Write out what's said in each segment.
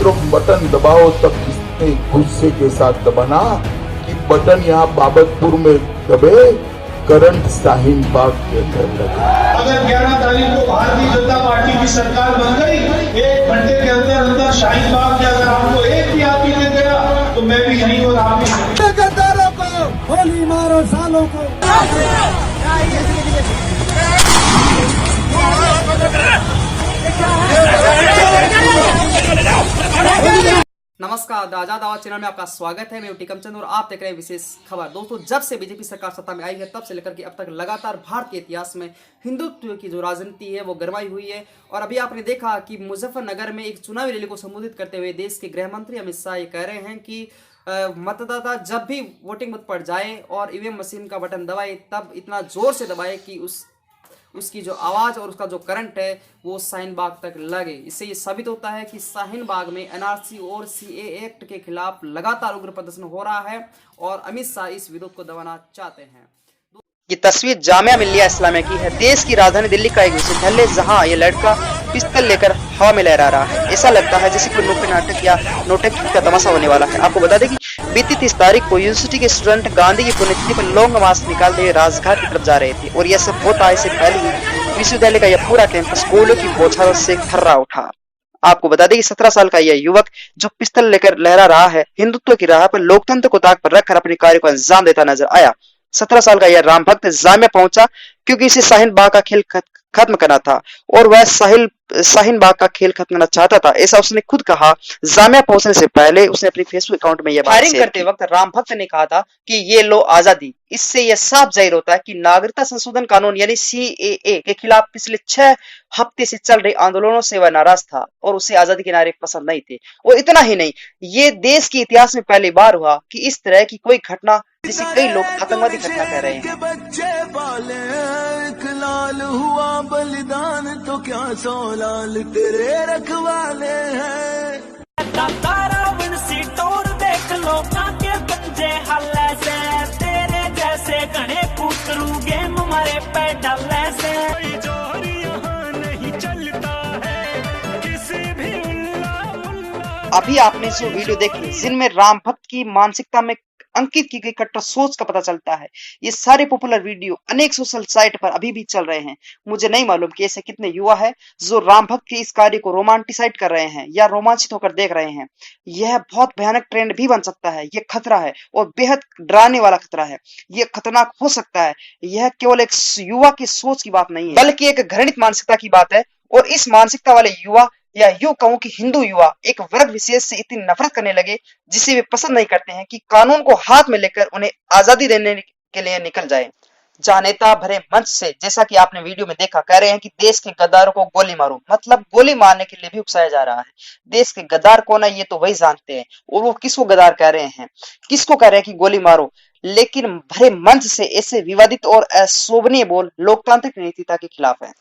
सिर्फ बटन दबाओ तब इतने गुस्से के साथ दबाना कि बटन यहाँ बाबतपुर में दबे, करंट शाहीन बाग के अंदर लगे। अगर 11 तारीख को भारतीय जनता पार्टी की सरकार बन गई, 1 घंटे के अंदर अंदर शाहीन बाग के अगर आपको एक भी आदमी दे देगा तो मैं भी यहीं और आप भी गद्दारों को गोली मारो, सालों को। नमस्कार, आजाद आवाज चैनल में आपका स्वागत है। मैं टीकम चंद और आप देख रहे हैं विशेष खबर। दोस्तों, जब से बीजेपी सरकार सत्ता में आई है तब से लेकर के अब तक लगातार भारत के इतिहास में हिंदुत्व की जो राजनीति है वो गरमाई हुई है। और अभी आपने देखा कि मुजफ्फरनगर में एक चुनावी रैली को संबोधित करते हुए देश के गृह मंत्री अमित शाह ये कह रहे हैं कि मतदाता जब भी वोटिंग बूथ पर जाए और ईवीएम मशीन का बटन दबाए तब इतना जोर से दबाए कि उसकी जो आवाज़ और उसका जो करंट है वो शाहीन बाग तक लगे। इससे ये साबित होता है कि शाहीन बाग में एनआरसी और सीए एक्ट के खिलाफ लगातार उग्र प्रदर्शन हो रहा है और अमित शाह इस विरोध को दबाना चाहते हैं। ये तस्वीर जामिया मिल्लिया इस्लामिया की है। देश की राजधानी दिल्ली का एक विश्वविद्यालय जहां ये लड़का पिस्तौल लेकर हवा में लहरा रहा है। ऐसा लगता है जैसे कोई नुक्कड़ नाटक या नोटंकी का तमाशा होने वाला है। आपको बता दें कि बीती 30 तारीख को यूनिवर्सिटी के स्टूडेंट गांधी की पुण्यतिथि पर लॉन्ग मार्च निकालते हुए राजघाट की तरफ जा रहे थे और यह सब होता है इससे पहले ही विश्वविद्यालय का यह पूरा कैंपस गोलों की बौछारों से थर्रा उठा। आपको बता दें कि 17 साल का यह युवक जो पिस्तौल लेकर लहरा रहा है, हिंदुत्व की राह पर लोकतंत्र को ताक पर रखकर अपने कार्य को अंजाम देता नजर आया। 17 साल का यह राम भक्त जामिया पहुंचा क्योंकि इसे शाहीन बाग का खेल खत्म करना था और वह शाहीन बाग का खेल खत्म करना चाहता था, ऐसा उसने खुद कहा। जामिया पहुंचने से पहले उसने अपने फेसबुक अकाउंट में यह बात शेयर करते वक्त राम भक्त ने कहा था कि ये लो आजादी। इससे यह साफ जाहिर होता है कि नागरिकता संशोधन कानून यानी सीएए के खिलाफ पिछले 6 हफ्ते से चल रहे आंदोलनों से वह नाराज था और उसे आजादी के नारे पसंद नहीं थे। और इतना ही नहीं, ये देश के इतिहास में पहली बार हुआ कि इस तरह की कोई घटना जिसे कई लोग आतंकवादी घटना कह रहे हैं। बच्चे पाले एक लाल हुआ बलिदान तो क्या 100 लाल तेरे रखवाले हैं। रावण सी टोर देख लो के बच्चे हल्ले से, तेरे जैसे घने पुत्रू गेम मारे पे डल्ले से। जोर यहाँ नहीं चलता है किसी भी अभी आपने जो वीडियो देखी जिनमें राम भक्त की मानसिकता में अंकित की गई कट्टर सोच का पता चलता है, ये सारे पॉपुलर वीडियो अनेक सोशल साइट पर अभी भी चल रहे हैं। मुझे नहीं मालूम कि ऐसे कितने युवा है जो राम भक्त के इस कार्य को रोमांटिसाइड कर रहे हैं या रोमांचित होकर देख रहे हैं। यह बहुत भयानक ट्रेंड भी बन सकता है। यह खतरा है और बेहद डराने वाला खतरा है। यह खतरनाक हो सकता है। यह केवल एक युवा की सोच की बात नहीं है बल्कि एक घृणित मानसिकता की बात है। और इस मानसिकता वाले युवा या यूं कहूं कि हिंदू युवा एक वर्ग विशेष से इतनी नफरत करने लगे जिसे वे पसंद नहीं करते हैं कि कानून को हाथ में लेकर उन्हें आजादी देने के लिए निकल जाए। जहां नेता भरे मंच से, जैसा कि आपने वीडियो में देखा, कह रहे हैं कि देश के गद्दारों को गोली मारो, मतलब गोली मारने के लिए भी उकसाया जा रहा है। देश के गद्दार कौन है ये तो वही जानते हैं और वो किसको गद्दार कह रहे हैं, किसको कह रहे हैं कि गोली मारो। लेकिन भरे मंच से ऐसे विवादित और अशोभनीय बोल लोकतांत्रिक नैतिकता के खिलाफ है।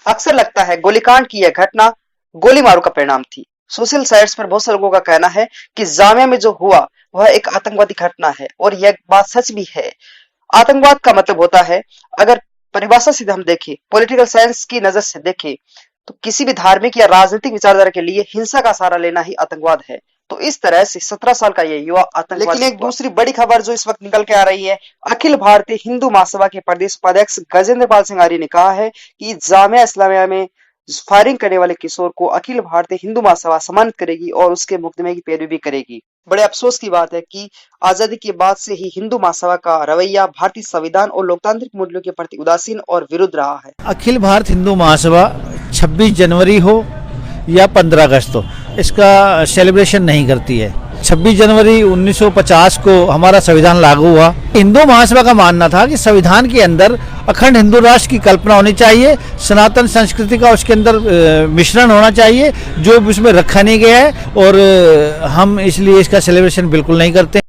अक्सर लगता है गोलीकांड की यह घटना गोली मारो का परिणाम थी। सोशल साइट्स पर बहुत से लोगों का कहना है कि जामिया में जो हुआ वह एक आतंकवादी घटना है और यह बात सच भी है। आतंकवाद का मतलब होता है, अगर परिभाषा से हम देखें, पॉलिटिकल साइंस की नजर से देखें, तो किसी भी धार्मिक या राजनीतिक विचारधारा के लिए हिंसा का सहारा लेना ही आतंकवाद है। तो इस तरह से 17 साल का यह युवा आतंकवादी। लेकिन एक दूसरी बड़ी खबर जो इस वक्त निकल के आ रही है, अखिल भारतीय हिंदू महासभा के प्रदेश उपाध्यक्ष गजेंद्र पाल सिंह आर्य ने कहा है कि जामिया इस्लामिया में फायरिंग करने वाले किशोर को अखिल भारतीय हिंदू महासभा सम्मानित करेगी और उसके मुकदमे की पैरवी भी करेगी। बड़े अफसोस की बात है कि आजादी के बाद से ही हिंदू महासभा का रवैया भारतीय संविधान और लोकतांत्रिक मूल्यों के प्रति उदासीन और विरुद्ध रहा है। अखिल भारत हिंदू महासभा 26 जनवरी हो या 15 अगस्त हो, इसका सेलिब्रेशन नहीं करती है। 26 जनवरी 1950 को हमारा संविधान लागू हुआ। हिंदू महासभा का मानना था कि संविधान के अंदर अखंड हिंदू राष्ट्र की कल्पना होनी चाहिए, सनातन संस्कृति का उसके अंदर मिश्रण होना चाहिए जो उसमें रखा नहीं गया है और हम इसलिए इसका सेलिब्रेशन बिल्कुल नहीं करते।